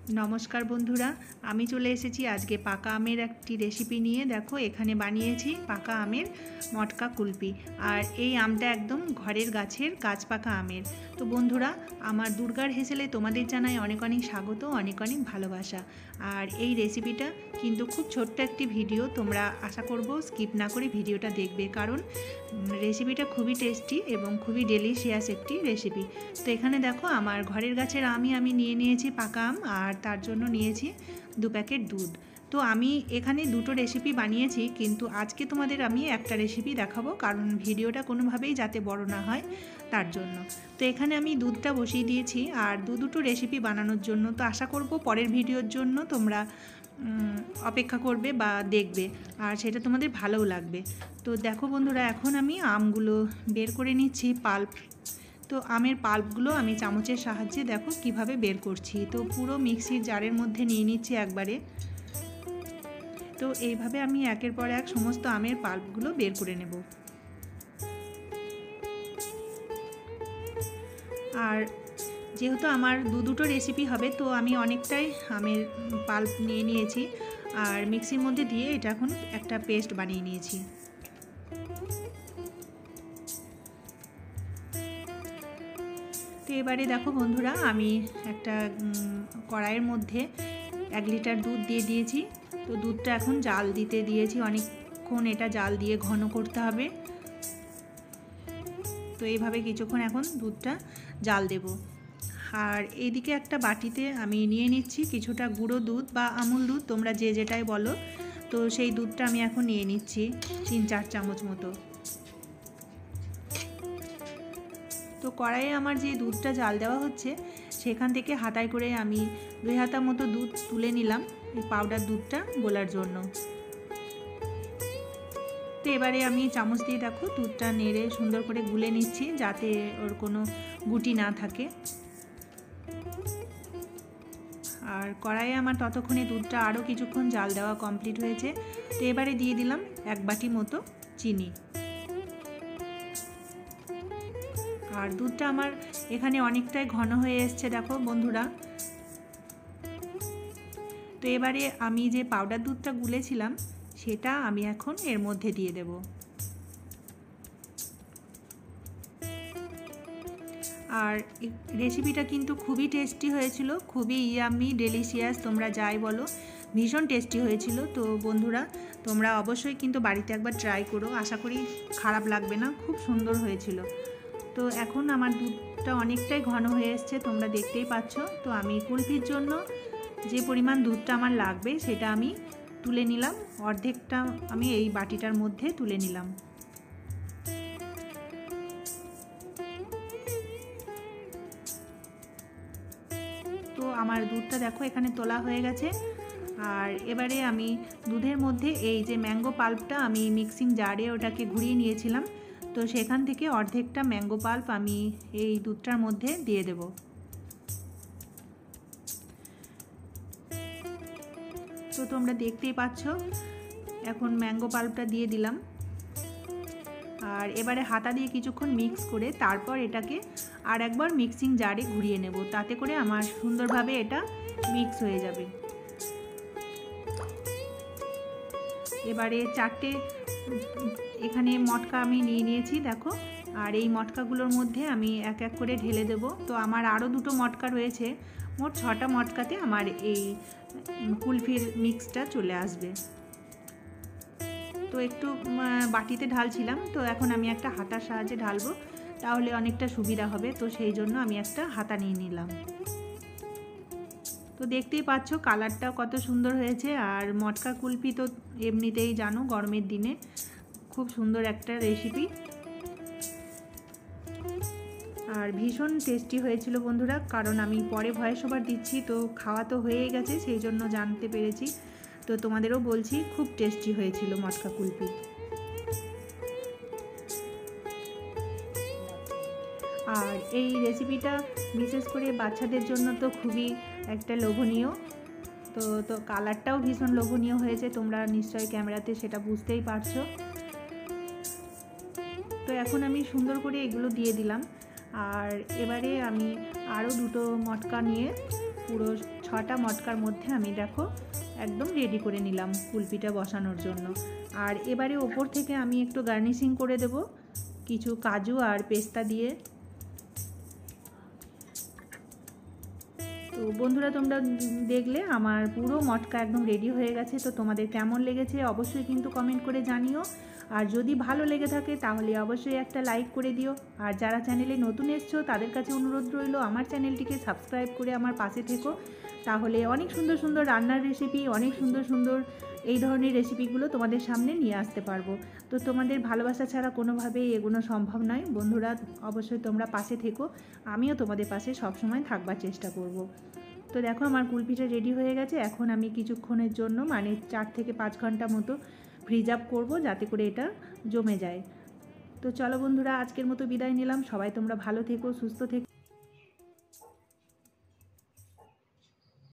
नमस्कार बंधुरा आमी चले एसेছি आजके पाका आमेर एकटी रेसिपि निये। देखो एखाने बानिয়েছি पाका आमेर मटका कुल्फी और এই আমটা একদম ঘরের গাছের কাঁচ পাকা আমের। তো বন্ধুরা আমার দুর্গার হেসেলে তোমাদের জানাই অনেক অনেক স্বাগত, অনেক অনেক ভালোবাসা। আর এই রেসিপিটা কিন্তু খুব ছোট্ট একটি ভিডিও, তোমরা আশা করব স্কিপ না করে ভিডিওটা দেখবে, কারণ রেসিপিটা খুবই টেস্টি এবং খুবই ডেলিশিয়াস একটি রেসিপি। তো এখানে দেখো আমার ঘরের গাছের আমি নিয়ে নিয়েছি পাকা আম, আর তার জন্য নিয়েছি 2 প্যাকেট দুধ। তো আমি এখানে দুটো রেসিপি বানিয়েছি, কিন্তু আজকে তোমাদের আমি একটা রেসিপি দেখাবো, কারণ ভিডিওটা কোনোভাবেই যাতে বড় না হয় তার জন্য। তো এখানে আমি দুধটা বসিয়ে দিয়েছি আর দুটো রেসিপি বানানোর জন্য। তো আশা করব পরের ভিডিওর জন্য তোমরা অপেক্ষা করবে বা দেখবে, আর সেটা তোমাদের ভালোও লাগবে। তো দেখো বন্ধুরা এখন আমি আমগুলো বের করে নিচ্ছি পাল্প। তো আমের পাল্পগুলো আমি চামচের সাহায্যে দেখো কিভাবে বের করছি। তো পুরো মিক্সির জারের মধ্যে নিয়ে নিচ্ছি একবারে। তো এইভাবে আমি একের পর এক সমস্ত আমের পাল্পগুলো বের করে নেব। আর যেহেতু আমার দুটো রেসিপি হবে, তো আমি অনেকটাই আমের পাল্প নিয়ে নিয়েছি আর মিক্সির মধ্যে দিয়ে এটা এখন একটা পেস্ট বানিয়ে নিয়েছি। তো এবারে দেখো বন্ধুরা আমি একটা কড়াইয়ের মধ্যে 1 লিটার দুধ দিয়ে দিয়েছি। তো দুধটা এখন জাল দিতে দিয়েছি, অনেকক্ষণ এটা জাল দিয়ে ঘন করতে হবে। তো এইভাবে কিছুক্ষণ এখন দুধটা জাল দেব। আর এইদিকে একটা বাটিতে আমি নিয়ে নিচ্ছি কিছুটা গুঁড়ো দুধ বা আমুল দুধ, তোমরা যে যেটাই বলো। তো সেই দুধটা আমি এখন নিয়ে নিচ্ছি 3-4 চামচ মতো। তো কড়াইয়ে আমার যে দুধটা জাল দেওয়া হচ্ছে সেখান থেকে হাতায় করে আমি 2 হাতা মতো দুধ তুলে নিলাম এই পাউডার দুধটা গোলার জন্য। তো এবারে আমি চামচ দিয়ে দেখো দুধটা নেড়ে সুন্দর করে গুলে নিচ্ছি, যাতে ওর কোনো গুটি না থাকে। আর কড়াইয়ে আমার ততক্ষণে দুধটা আরও কিছুক্ষণ জাল দেওয়া কমপ্লিট হয়েছে। তো এবারে দিয়ে দিলাম 1 বাটি মতো চিনি। আর দুধটা আমার এখানে অনেকটাই ঘন হয়ে এসছে দেখো বন্ধুরা। তো এবারে আমি যে পাউডার দুধটা গুলেছিলাম সেটা আমি এখন এর মধ্যে দিয়ে দেব। আর রেসিপিটা কিন্তু খুবই টেস্টি হয়েছিল, খুবই ইয়ামি ডেলিশিয়াস, তোমরা যাই বলো, ভীষণ টেস্টি হয়েছিল। তো বন্ধুরা তোমরা অবশ্যই কিন্তু বাড়িতে একবার ট্রাই করো, আশা করি খারাপ লাগবে না, খুব সুন্দর হয়েছিল। তো এখন আমার দুধটা অনেকটাই ঘন হয়ে এসছে, তোমরা দেখতেই পাচ্ছ। তো আমি কুলফির জন্য যে পরিমাণ দুধটা আমার লাগবে সেটা আমি তুলে নিলাম, অর্ধেকটা আমি এই বাটিটার মধ্যে তুলে নিলাম। তো আমার দুধটা দেখো এখানে তোলা হয়ে গেছে। আর এবারে আমি দুধের মধ্যে এই যে ম্যাঙ্গো পাল্পটা আমি মিক্সিং জারে ওটাকে ঘুরিয়ে নিয়েছিলাম, তো সেখান থেকে অর্ধেকটা ম্যাঙ্গো পাল্প আমি এই দুধটার মধ্যে দিয়ে দেব। তো তোমরা দেখতেই পাচ্ছ এখন ম্যাঙ্গো পাল্পটা দিয়ে দিলাম। আর এবারে হাতা দিয়ে কিছুক্ষণ মিক্স করে তারপর এটাকে আর একবার মিক্সিং জারে ঘুরিয়ে নেব, তাতে করে আমার সুন্দরভাবে এটা মিক্স হয়ে যাবে। এবারে 4টে এখানে মটকা আমি নিয়ে নিয়েছি দেখো, আর এই মটকাগুলোর মধ্যে আমি এক এক করে ঢেলে দেব। তো আমার আরও 2টো মটকা রয়েছে, মোট 6টা মটকাতে আমার এই কুলফির মিক্সটা চলে আসবে। তো একটু বাটিতে ঢালছিলাম, তো এখন আমি একটা হাতার সাহায্যে ঢালবো, তাহলে অনেকটা সুবিধা হবে। তো সেই জন্য আমি একটা হাতা নিয়ে নিলাম। তো দেখতেই পাচ্ছ কালারটাও কত সুন্দর হয়েছে। আর মটকা কুলফি তো এমনিতেই জানো গরমের দিনে খুব সুন্দর একটা রেসিপি, আর ভীষণ টেস্টি হয়েছিল বন্ধুরা। কারণ আমি পরে ভয়েস ওভার দিচ্ছি, তো খাওয়া তো হয়েই গেছে, সেই জন্য জানতে পেরেছি। তো তোমাদেরও বলছি খুব টেস্টি হয়েছিল মটকা কুলফি। আর এই রেসিপিটা বিশেষ করে বাচ্চাদের জন্য তো খুবই একটা লোভনীয়। তো কালারটাও ভীষণ লোভনীয় হয়েছে, তোমরা নিশ্চয়ই ক্যামেরাতে সেটা বুঝতেই পারছো। তো এখন আমি সুন্দর করে এগুলো দিয়ে দিলাম। আর এবারে আমি আরও 2টো মটকা নিয়ে পুরো 6টা মটকার মধ্যে আমি দেখো একদম রেডি করে নিলাম কুলফিটা বসানোর জন্য। আর এবারে ওপর থেকে আমি একটু গার্নিশিং করে দেব কিছু কাজু আর পেস্তা দিয়ে। তো বন্ধুরা, তোমরা দেখলে আমার পুরো মটকা একদম রেডি হয়ে গেছে। তো তোমাদের কেমন লেগেছে অবশ্যই কিন্তু কমেন্ট করে জানিও। আর যদি ভালো লেগে থাকে তাহলে অবশ্যই একটা লাইক করে দিও। আর যারা চ্যানেলে নতুন এসছো তাদের কাছে অনুরোধ রইল আমার চ্যানেলটিকে সাবস্ক্রাইব করে আমার পাশে থেকো। তাহলে অনেক সুন্দর সুন্দর রান্নার রেসিপি, অনেক সুন্দর সুন্দর এই ধরনের রেসিপিগুলো তোমাদের সামনে নিয়ে আসতে পারবো। তো তোমাদের ভালোবাসা ছাড়া কোনোভাবেই এগোনো সম্ভব নয়। বন্ধুরা, অবশ্যই তোমরা পাশে থেকো, আমিও তোমাদের পাশে সবসময় থাকবার চেষ্টা করব। তো দেখো আমার কুলফিটা রেডি হয়ে গেছে। এখন আমি কিছুক্ষণের জন্য মানে 4 থেকে 5 ঘন্টা মতো ফ্রিজ আপ করবো, যাতে করে এটা জমে যায়। তো চলো বন্ধুরা, আজকের মতো বিদায় নিলাম। সবাই তোমরা ভালো থেকো, সুস্থ থেকো।